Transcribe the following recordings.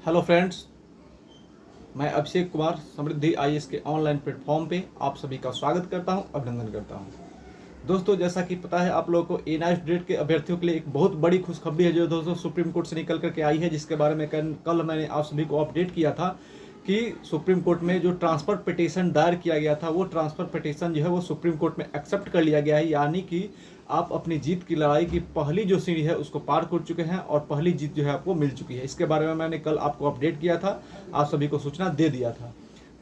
Hello friends, मैं अभिषेक कुमार समृद्धि IAS के online platform पे आप सभी का स्वागत करता हूं, अभिनंदन करता हूं। दोस्तों, जैसा कि पता है आप लोगों को एनआईएस ग्रेड के अभ्यर्थियों के लिए एक बहुत बड़ी खुशखबरी है जो दोस्तों सुप्रीम कोर्ट से निकल करके आई है, जिसके बारे में कल मैंने आप सभी को अपडेट किया था कि सुप्रीम कोर्ट में जो ट्रांसफर पिटीशन दायर किया गया था वो ट्रांसफर पिटीशन जो है वो सुप्रीम कोर्ट में एक्सेप्ट कर लिया गया है। यानी कि आप अपनी जीत की लड़ाई की पहली जो सीढ़ी है उसको पार कर चुके हैं और पहली जीत जो है आपको मिल चुकी है। इसके बारे में मैंने कल आपको अपडेट किया था, आप सभी को सूचना दे दिया था।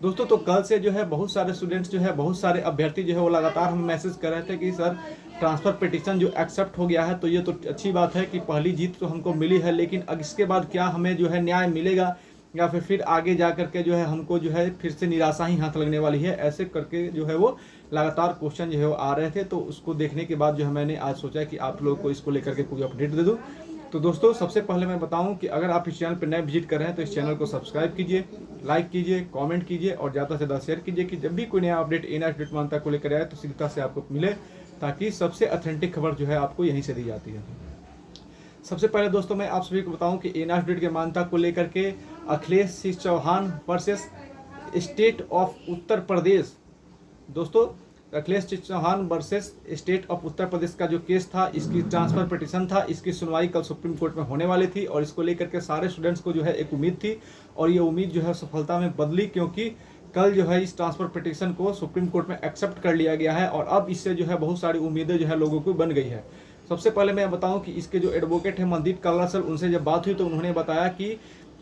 दोस्तों, तो कल से जो है बहुत सारे स्टूडेंट्स जो है बहुत सारे अभ्यर्थी जो है वो लगातार हमें मैसेज कर रहे थे कि सर ट्रांसफ़र पिटीशन जो एक्सेप्ट हो गया है तो ये तो अच्छी बात है कि पहली जीत तो हमको मिली है, लेकिन अब इसके बाद क्या हमें जो है न्याय मिलेगा या फिर आगे जा करके जो है हमको जो है फिर से निराशा ही हाथ लगने वाली है। ऐसे करके जो है वो लगातार क्वेश्चन जो है वो आ रहे थे। तो उसको देखने के बाद जो है मैंने आज सोचा कि आप लोगों को इसको लेकर के कोई अपडेट दे दूँ। तो दोस्तों, सबसे पहले मैं बताऊं कि अगर आप इस चैनल पर नए विजिट कर रहे हैं तो इस चैनल को सब्सक्राइब कीजिए, लाइक कीजिए, कमेंट कीजिए और ज़्यादा से ज़्यादा शेयर कीजिए कि जब भी कोई नया अपडेट एनआईएस ग्रेड मान्यता को लेकर आए तो शीघ्रता से आपको मिले, ताकि सबसे ऑथेंटिक खबर जो है आपको यहीं से दी जाती है। सबसे पहले दोस्तों मैं आप सभी को बताऊं कि एनआईएस ग्रेड की मान्यता को लेकर के Akhilesh Singh Chauhan versus state of Uttar Pradesh. दोस्तों, Akhilesh Singh Chauhan versus state of Uttar Pradesh का जो केस था, इसकी ट्रांसफर पिटीशन था, इसकी सुनवाई कल सुप्रीम कोर्ट में होने वाली थी और इसको लेकर के सारे स्टूडेंट्स को जो है एक उम्मीद थी और ये उम्मीद जो है सफलता में बदली, क्योंकि कल जो है इस ट्रांसफर पिटीशन को सुप्रीम कोर्ट में एक्सेप्ट कर लिया गया है और अब इससे जो है बहुत सारी उम्मीदें जो है लोगों को बन गई है। सबसे पहले मैं बताऊं कि इसके जो एडवोकेट हैं मनदीप कल्ला सर, उनसे जब बात हुई तो उन्होंने बताया कि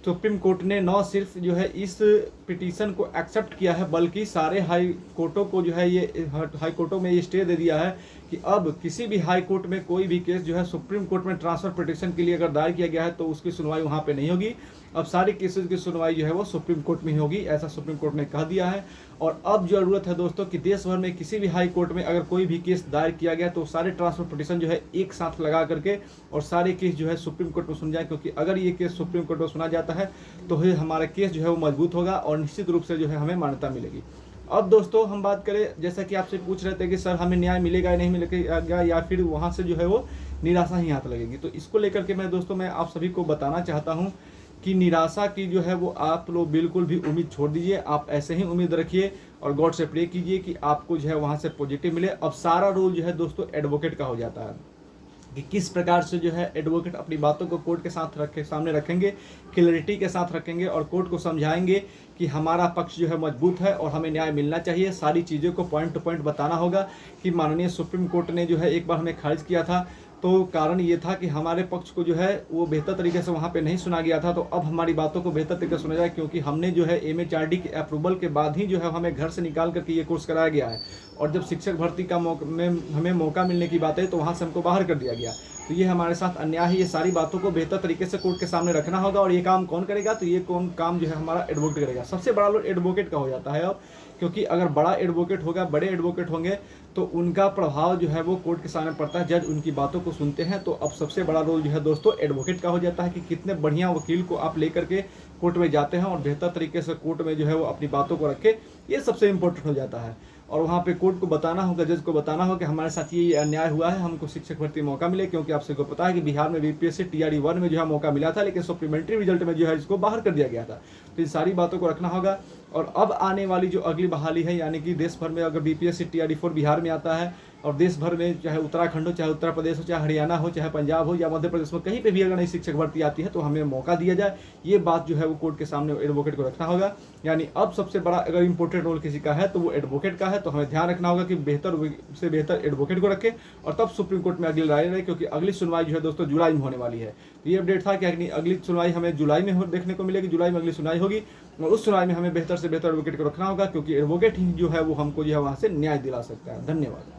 सुप्रीम कोर्ट ने न सिर्फ जो है इस पिटीशन को एक्सेप्ट किया है बल्कि सारे हाई कोर्टों को जो है ये हाई कोर्टों में ये स्टे दे दिया है कि अब किसी भी हाई कोर्ट में कोई भी केस जो है सुप्रीम कोर्ट में ट्रांसफर पिटीशन के लिए अगर दायर किया गया है तो उसकी सुनवाई वहाँ पे नहीं होगी। अब सारे केसेस की सुनवाई जो है वो सुप्रीम कोर्ट में ही होगी, ऐसा सुप्रीम कोर्ट ने कह दिया है। और अब जरूरत है दोस्तों कि देश भर में किसी भी हाई कोर्ट में अगर कोई भी केस दायर किया गया तो सारे ट्रांसफर पिटीशन जो है एक साथ लगा करके और सारे केस जो है सुप्रीम कोर्ट में सुन जाए, क्योंकि अगर ये केस सुप्रीम कोर्ट में सुना जाता है तो ही हमारा केस जो है वो मजबूत होगा और निश्चित रूप से जो है हमें मान्यता मिलेगी। अब दोस्तों हम बात करें, जैसा कि आपसे पूछ रहे थे कि सर हमें न्याय मिलेगा या नहीं मिलेगा या फिर वहाँ से जो है वो निराशा ही हाथ लगेगी, तो इसको लेकर के मैं आप सभी को बताना चाहता हूँ कि निराशा की जो है वो आप लोग बिल्कुल भी उम्मीद छोड़ दीजिए। आप ऐसे ही उम्मीद रखिए और गॉड से प्रे कीजिए कि आपको जो है वहाँ से पॉजिटिव मिले। अब सारा रोल जो है दोस्तों एडवोकेट का हो जाता है कि किस प्रकार से जो है एडवोकेट अपनी बातों को कोर्ट के साथ सामने रखेंगे, क्लैरिटी के साथ रखेंगे और कोर्ट को समझाएंगे कि हमारा पक्ष जो है मजबूत है और हमें न्याय मिलना चाहिए। सारी चीज़ों को पॉइंट टू पॉइंट बताना होगा कि माननीय सुप्रीम कोर्ट ने जो है एक बार हमें खारिज किया था तो कारण ये था कि हमारे पक्ष को जो है वो बेहतर तरीके से वहाँ पे नहीं सुना गया था, तो अब हमारी बातों को बेहतर तरीके से सुना जाए, क्योंकि हमने जो है एमएचआरडी के अप्रूवल के बाद ही जो है हमें घर से निकाल करके ये कोर्स कराया गया है और जब शिक्षक भर्ती का हमें मौका मिलने की बात है तो वहाँ से हमको बाहर कर दिया गया। तो ये हमारे साथ अन्याय है। ये सारी बातों को बेहतर तरीके से कोर्ट के सामने रखना होगा और ये काम कौन करेगा, तो ये कौन काम जो है हमारा एडवोकेट करेगा। सबसे बड़ा लोग एडवोकेट का हो जाता है अब, क्योंकि अगर बड़ा एडवोकेट होगा, बड़े एडवोकेट होंगे तो उनका प्रभाव जो है वो कोर्ट के सामने पड़ता है, जज उनकी बातों को सुनते हैं। तो अब सबसे बड़ा रोल जो है दोस्तों एडवोकेट का हो जाता है कि कितने बढ़िया वकील को आप लेकर के कोर्ट में जाते हैं और बेहतर तरीके से कोर्ट में जो है वो अपनी बातों को रखे, ये सबसे इम्पोर्टेंट हो जाता है। और वहाँ पे कोर्ट को बताना होगा, जज को बताना होगा कि हमारे साथ ये अन्याय हुआ है, हमको शिक्षक भर्ती मौका मिले, क्योंकि आप सबको पता है कि बिहार में बीपीएससी टीआरई 1 में जो है मौका मिला था, लेकिन सप्लीमेंट्री रिजल्ट में जो है इसको बाहर कर दिया गया था। तो इन सारी बातों को रखना होगा। और अब आने वाली जो अगली बहाली है, यानी कि देश भर में अगर बीपीएससी टीआरई 4 बिहार में आता है और देश भर में चाहे उत्तराखंड हो, चाहे उत्तर प्रदेश हो, चाहे हरियाणा हो, चाहे पंजाब हो या मध्य प्रदेश में कहीं पे भी अगर नई शिक्षक भर्ती आती है तो हमें मौका दिया जाए, ये बात जो है वो कोर्ट के सामने एडवोकेट को रखना होगा। यानी अब सबसे बड़ा अगर इंपॉर्टेंट रोल किसी का है तो वो एडवोकेट का है। तो हमें ध्यान रखना होगा कि बेहतर से बेहतर एडवोकेट को रखें और तब सुप्रीम कोर्ट में अगली राय रहे, क्योंकि अगली सुनवाई जो है दोस्तों जुलाई में होने वाली है। तो ये अपडेट था कि अगली सुनवाई हमें जुलाई में देखने को मिलेगी, जुलाई में अगली सुनवाई होगी और उस सुनवाई में हमें बेहतर से बेहतर एडवोकेट को रखना होगा, क्योंकि एडवोकेट ही जो है वो हमको जो है वहाँ से न्याय दिला सकता है। धन्यवाद।